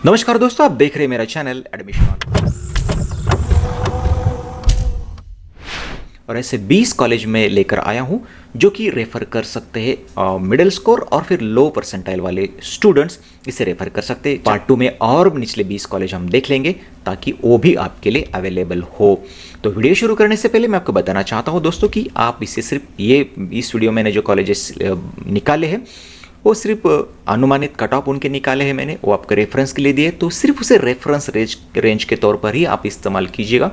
नमस्कार दोस्तों, आप देख रहे हैं मेरा चैनल एडमिशन। और ऐसे 20 कॉलेज में लेकर आया हूं जो कि रेफर कर सकते हैं मिडिल स्कोर और फिर लो परसेंटाइल वाले स्टूडेंट्स इसे रेफर कर सकते हैं। पार्ट 2 में और निचले 20 कॉलेज हम देख लेंगे ताकि वो भी आपके लिए अवेलेबल हो। तो वीडियो शुरू करने से पहले मैं आपको बताना चाहता हूं दोस्तों कि आप इसे सिर्फ इस वीडियो में जो कॉलेजेस निकाले हैं वो सिर्फ अनुमानित कट ऑफ उनके निकाले हैं मैंने, वो आपके रेफरेंस के लिए दिए, तो सिर्फ उसे रेफरेंस रेंज के तौर पर ही आप इस्तेमाल कीजिएगा,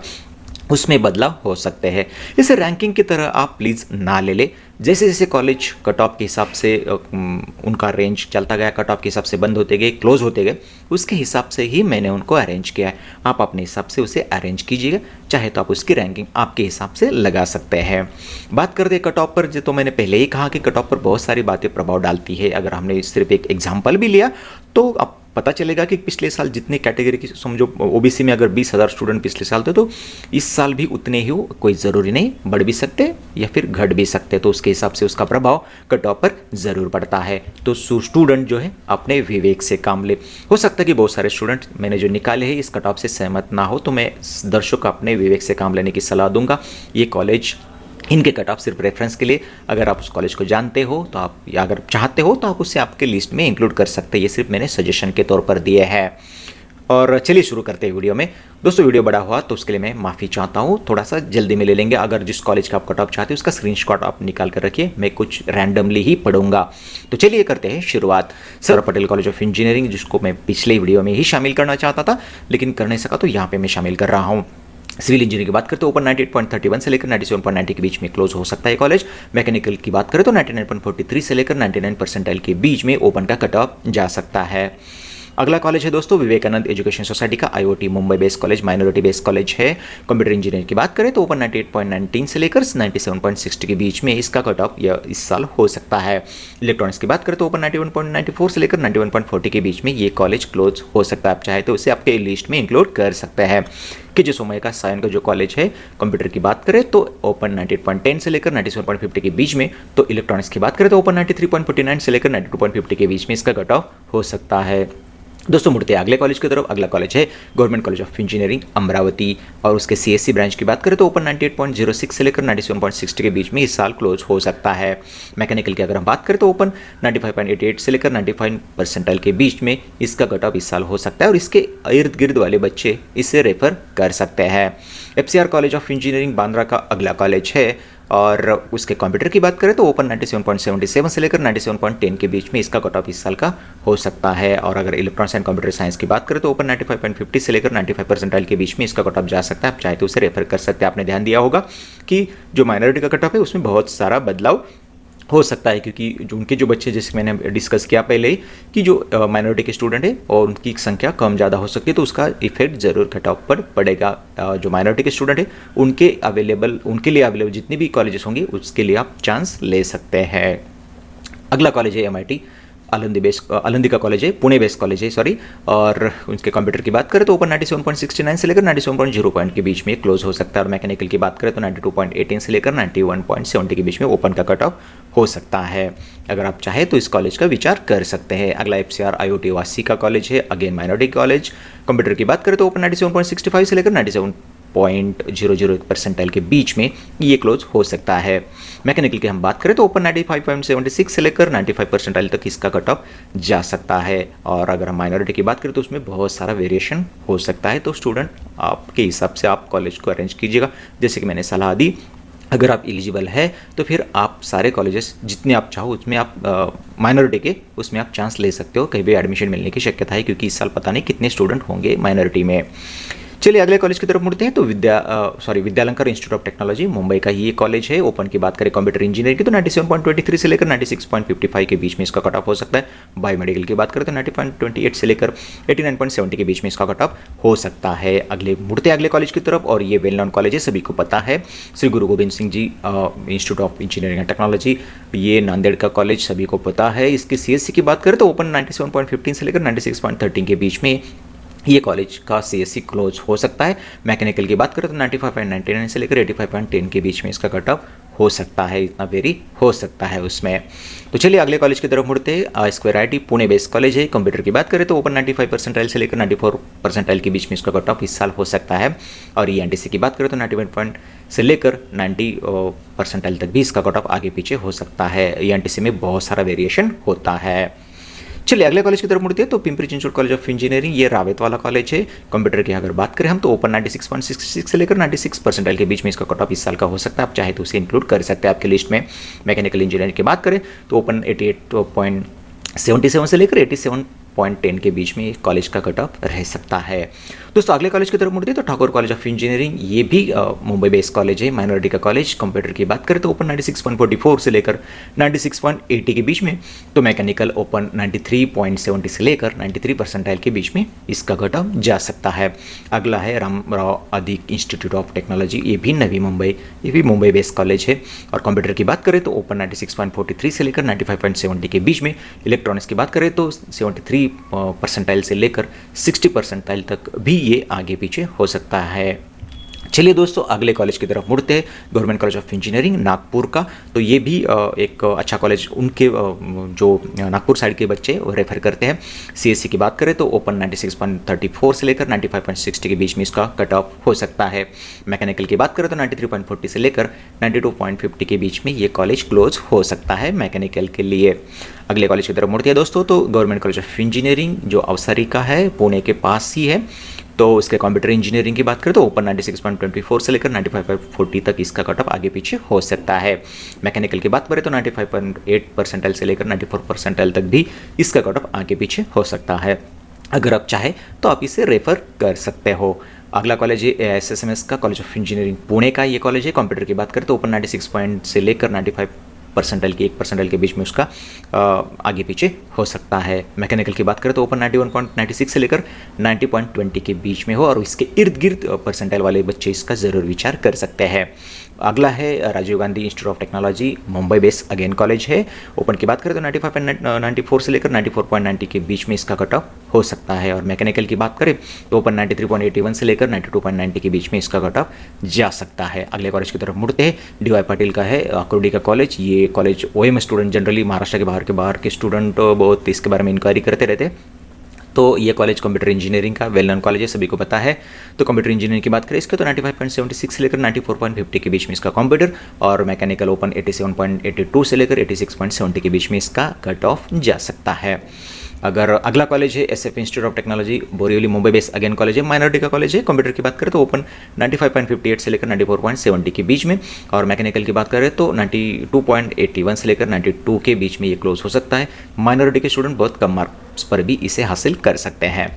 उसमें बदलाव हो सकते हैं। इसे रैंकिंग की तरह आप प्लीज़ ना ले ले। जैसे जैसे कॉलेज कट ऑफ के हिसाब से उनका रेंज चलता गया, कट ऑफ के हिसाब से बंद होते गए, क्लोज होते गए, उसके हिसाब से ही मैंने उनको अरेंज किया है। आप अपने हिसाब से उसे अरेंज कीजिएगा, चाहे तो आप उसकी रैंकिंग आपके हिसाब से लगा सकते हैं। बात करते हैं कट ऑफ पर, जो तो मैंने पहले ही कहा कि कट ऑफ पर बहुत सारी बातें प्रभाव डालती है। अगर हमने सिर्फ एक एग्जाम्पल भी लिया तो आप पता चलेगा कि पिछले साल जितने कैटेगरी की, समझो ओबीसी में अगर 20,000 स्टूडेंट पिछले साल थे तो इस साल भी उतने ही हो, कोई ज़रूरी नहीं, बढ़ भी सकते या फिर घट भी सकते। तो उसके हिसाब से उसका प्रभाव कट ऑफ पर ज़रूर पड़ता है। तो स्टूडेंट जो है अपने विवेक से काम ले। हो सकता है कि बहुत सारे स्टूडेंट मैंने जो निकाले हैं इस कट ऑफ से सहमत ना हो, तो मैं दर्शकों को अपने विवेक से काम लेने की सलाह दूंगा। ये कॉलेज, इनके कट ऑफ सिर्फ रेफरेंस के लिए, अगर आप उस कॉलेज को जानते हो तो आप, या अगर चाहते हो तो आप उसे आपके लिस्ट में इंक्लूड कर सकते हैं। ये सिर्फ मैंने सजेशन के तौर पर दिए हैं। और चलिए शुरू करते हैं वीडियो में। दोस्तों वीडियो बड़ा हुआ तो उसके लिए मैं माफ़ी चाहता हूँ, थोड़ा सा जल्दी में ले लेंगे। अगर जिस कॉलेज का आप कट ऑफ चाहते हो उसका स्क्रीनशॉट आप निकाल कर रखिए, मैं कुछ रैंडमली ही पढ़ूंगा। तो चलिए करते हैं शुरुआत। Sir Patel college of engineering, जिसको मैं पिछले वीडियो में ही शामिल करना चाहता था लेकिन कर नहीं सका, तो यहाँ पर मैं शामिल कर रहा हूँ। सिविल इंजीनियरिंग की बात करें तो ओपन 98.31 से लेकर 97.90 के बीच में क्लोज हो सकता है कॉलेज। मैकेनिकल की बात करें तो 99.43 से लेकर 99 परसेंटाइल के बीच में ओपन का कट ऑफ जा सकता है। अगला कॉलेज है दोस्तों विवेकानंद एजुकेशन सोसाइटी का IoT Mumbai based college, minority based college है। कंप्यूटर इंजीनियरिंग की बात करें तो ओपन 98.19 से लेकर 97.60 के बीच में इसका कट ऑफ इस साल हो सकता है। इलेक्ट्रॉनिक्स की बात करें तो ओपन 91.94 से लेकर 91.40 के बीच में ये कॉलेज क्लोज हो सकता है। आप चाहे तो इसे आपके लिस्ट में इंक्लूड कर सकते हैं। कि जो सोमय का सायन का जो कॉलेज है, कंप्यूटर की बात करें तो ओपन 98.10 से लेकर 97.50 के बीच में, तो इलेक्ट्रॉनिक्स की बात करें तो ओपन 93.49 से लेकर 92.50 के बीच में इसका कट ऑफ हो सकता है। दोस्तों मुड़ते हैं अगले कॉलेज की तरफ। अगला कॉलेज है government college of engineering Amravati, और उसके सीएससी ब्रांच की बात करें तो ओपन 98.06 से लेकर 97.60 के बीच में इस साल क्लोज हो सकता है। मैकेनिकल की अगर हम बात करें तो ओपन 95.88 से लेकर 95 परसेंटाइल के बीच में इसका कट ऑफ इस साल हो सकता है, और इसके इर्द गिर्द वाले बच्चे इसे रेफर कर सकते हैं। FCR college of engineering Bandra का अगला कॉलेज है, और उसके कंप्यूटर की बात करें तो ओपन 97.77 से लेकर 97.10 के बीच में इसका कट ऑफ इस साल का हो सकता है। और अगर इलेक्ट्रॉनिक्स एंड कंप्यूटर साइंस की बात करें तो ओपन 95.50 से लेकर 95 परसेंटाइल के बीच में इसका कट ऑफ जा सकता है। आप चाहे तो उसे रेफर कर सकते हैं। आपने ध्यान दिया होगा कि जो माइनॉरिटी का कट ऑफ है उसमें बहुत सारा बदलाव हो सकता है, क्योंकि जो उनके जो बच्चे, जैसे मैंने डिस्कस किया पहले ही कि जो माइनॉरिटी के स्टूडेंट है और उनकी संख्या कम ज़्यादा हो सकती है, तो उसका इफेक्ट ज़रूर कट ऑफ पर पड़ेगा। जो माइनॉरिटी के स्टूडेंट है उनके लिए अवेलेबल जितने भी कॉलेजेस होंगे उसके लिए आप चांस ले सकते हैं। अगला कॉलेज है एमआईटी आलंदी का कॉलेज है, पुणे बेस्ड कॉलेज है सॉरी। और उसके कंप्यूटर की बात करें तो ओपन 97.69 से लेकर 97.0 के बीच में क्लोज हो सकता है। और मैकेनिकल की बात करें तो 92.18 से लेकर 91.70 के बीच में ओपन का कट ऑफ हो सकता है। अगर आप चाहे तो इस कॉलेज का विचार कर सकते हैं। अगला एफसीआर आईओटी वासी का कॉलेज है, अगेन माइनॉरिटी कॉलेज। कंप्यूटर की बात करें तो ओपन 97.65 से लेकर 97.00 परसेंटाइल के बीच में ये क्लोज हो सकता है। मैकेनिकल की हम बात करें तो ओपन 95.76 से लेकर 95 परसेंटाइल तक इसका कट ऑफ जा सकता है। और अगर हम माइनॉरिटी की बात करें तो उसमें बहुत सारा वेरिएशन हो सकता है। तो स्टूडेंट आपके हिसाब से आप कॉलेज को अरेंज कीजिएगा। जैसे कि मैंने सलाह दी, अगर आप एलिजिबल है तो फिर आप सारे कॉलेजेस जितने आप चाहो उसमें आप माइनॉरिटी के उसमें आप चांस ले सकते हो। कहीं भी एडमिशन मिलने की शक्यता है, क्योंकि इस साल पता नहीं कितने स्टूडेंट होंगे माइनॉरिटी में। चलिए अगले कॉलेज की तरफ मुड़ते हैं तो Vidyalankar institute of technology Mumbai का ये कॉलेज है। ओपन की बात करें कंप्यूटर इंजीनियरिंग की तो 97.23 से लेकर 96.55 के बीच में इसका कट ऑफ हो सकता है। बायोमेडिकल की बात करें तो 90.28 से लेकर 89.70 के बीच में इसका कट ऑफ हो सकता है। अगले कॉलेज की तरफ, और ये वेल नोन कॉलेज है, सभी को पता है, Shri Guru Gobind Singh ji institute of engineering and technology, ये नांदेड़ का कॉलेज सभी को पता है। इसकी सीएससी की बात करें तो ओपन 97.15 से लेकर 96.13 के बीच में ये कॉलेज का सीएससी क्लोज हो सकता है। मैकेनिकल की बात करें तो 95.99 से लेकर 85.10 के बीच में इसका कट ऑफ हो सकता है, इतना वेरी हो सकता है उसमें। तो चलिए अगले कॉलेज की तरफ मुड़ते हैं। Square IT Pune based college है। कंप्यूटर की बात करें तो ओपन 95 परसेंटाइल से लेकर 94 परसेंटाइल के बीच में इसका कट ऑफ इस साल हो सकता है। और ईएनटीसी की बात करें तो 91 पॉइंट से लेकर 90 परसेंटाइल तक भी इसका कट ऑफ आगे पीछे हो सकता है। ईएनटीसी में बहुत सारा वेरिएशन होता है। चलिए अगले कॉलेज की तरफ मुड़ते हैं। तो Pimpri Chinchwad college of engineering, ये रावेत वाला कॉलेज है। कंप्यूटर की अगर बात करें हम तो ओपन 96.66 से लेकर 96 परसेंटाइल के बीच में इसका कट ऑफ इस साल का हो सकता है। आप चाहे तो उसे इंक्लूड कर सकते हैं आपके लिस्ट में। मैकेनिकल इंजीनियरिंग की बात करें तो ओपन 88.77 से लेकर 87.10 के बीच में कॉलेज का कट ऑफ रह सकता है। दोस्तों अगले कॉलेज की तरफ मुड़ते हैं तो ठाकुर कॉलेज ऑफ इंजीनियरिंग, ये भी मुंबई बेस्ड कॉलेज है, माइनॉरिटी का कॉलेज। कंप्यूटर की बात करें तो ओपन 96.44 से लेकर 96.80 के बीच में, तो मैकेनिकल ओपन 93.70 से लेकर 93 परसेंटाइल के बीच में इसका कट ऑफ जा सकता है। अगला है रामराव आदिक इंस्टीट्यूट ऑफ टेक्नोलॉजी, ये भी नवी मुंबई, ये भी मुंबई बेस्ड कॉलेज है। और कंप्यूटर की बात करें तो ओपन 96.43 से लेकर 95.70 के बीच में। इलेक्ट्रॉनिक्स की बात करें तो 73 परसेंटाइल से लेकर 60 परसेंटाइल तक भी ये आगे पीछे हो सकता है। चलिए दोस्तों अगले कॉलेज की तरफ मुड़ते हैं। Government college of engineering Nagpur का, तो ये भी एक अच्छा कॉलेज, उनके जो नागपुर साइड के बच्चे रेफर करते हैं। सीएससी की बात करें तो ओपन 96.34 से लेकर 95.60 के बीच में इसका कट ऑफ हो सकता है। मैकेनिकल की बात करें तो 93.40 से लेकर 92.50 के बीच में ये कॉलेज क्लोज हो सकता है मैकेनिकल के लिए। अगले कॉलेज की तरफ मुड़ते हैं दोस्तों, तो गवर्नमेंट कॉलेज ऑफ इंजीनियरिंग जो अवसरी का है, पुणे के पास ही है। तो इसके कंप्यूटर इंजीनियरिंग की बात करें तो ओपन 96.24 से लेकर 95.40 तक इसका कट ऑफ आगे पीछे हो सकता है। मैकेनिकल की बात करें तो 95.8 परसेंटाइल से लेकर 94 परसेंटाइल तक भी इसका कट ऑफ आगे पीछे हो सकता है। अगर आप चाहें तो आप इसे रेफर कर सकते हो। अगला कॉलेज है एएसएसएमएस का, कॉलेज ऑफ इंजीनियरिंग पुणे का ये कॉलेज है। कंप्यूटर की बात करें तो ओपन 96 पॉइंट से लेकर 95 परसेंटाइल की 1 परसेंटाइल के बीच में उसका आगे पीछे हो सकता है। मैकेनिकल की बात करें तो ओपन 91.96 से लेकर 90.20 के बीच में हो, और इसके इर्द गिर्द परसेंटाइल वाले बच्चे इसका ज़रूर विचार कर सकते हैं। अगला है Rajiv Gandhi institute of technology, Mumbai based again college है। ओपन की बात करें तो 95.94 से लेकर 94.90 के बीच में इसका कट ऑफ हो सकता है। और मैकेनिकल की बात करें तो ओपन 93.81 से लेकर 92.90 के बीच में इसका कट ऑफ जा सकता है। अगले कॉलेज की तरफ मुड़ते हैं। डीवाई पाटिल का है, कुर्डी का कॉलेज। ये कॉलेज ओएम स्टूडेंट, जनरली महाराष्ट्र के बाहर के स्टूडेंट बहुत इसके बारे में इंक्वायरी करते रहते हैं। तो ये कॉलेज कंप्यूटर इंजीनियरिंग का वेल नोन कॉलेज है, सभी को पता है। तो कंप्यूटर इंजीनियरिंग की बात करें इसके तो 95.76 से लेकर 94.50 के बीच में इसका कंप्यूटर, और मैकेनिकल ओपन 87.82 से लेकर 86.70 के बीच में इसका कट ऑफ जा सकता है। अगर अगला कॉलेज है SF institute of technology, Borivali Mumbai based again college है, माइनॉरिटी का कॉलेज है। कंप्यूटर की बात करें तो ओपन 95.58 से लेकर 94.70 के बीच में, और मैकेनिकल की बात करें तो 92.81 से लेकर 92 के बीच में ये क्लोज हो सकता है। माइनॉरिटी के स्टूडेंट बहुत कम मार्क्स पर भी इसे हासिल कर सकते हैं।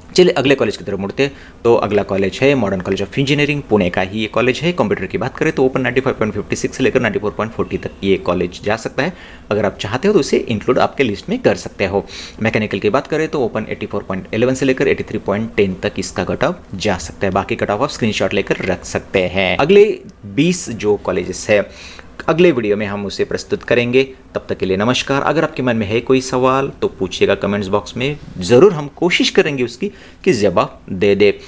चलिए अगले कॉलेज की तरफ मुड़ते हैं। तो अगला कॉलेज है modern college of engineering, Pune का ही ये कॉलेज है। कंप्यूटर की बात करें तो ओपन 95.56 से लेकर 94.40 तक ये कॉलेज जा सकता है। अगर आप चाहते हो तो इसे इंक्लूड आपके लिस्ट में कर सकते हो। मैकेनिकल की बात करें तो ओपन 84.11 से लेकर 83.10 तक इसका कट ऑफ जा सकता है। बाकी कट ऑफ आप स्क्रीनशॉट लेकर रख सकते हैं। अगले 20 जो कॉलेजेस है अगले वीडियो में हम उसे प्रस्तुत करेंगे। तब तक के लिए नमस्कार। अगर आपके मन में है कोई सवाल तो पूछिएगा कमेंट्स बॉक्स में, ज़रूर हम कोशिश करेंगे उसकी कि जवाब दे दे।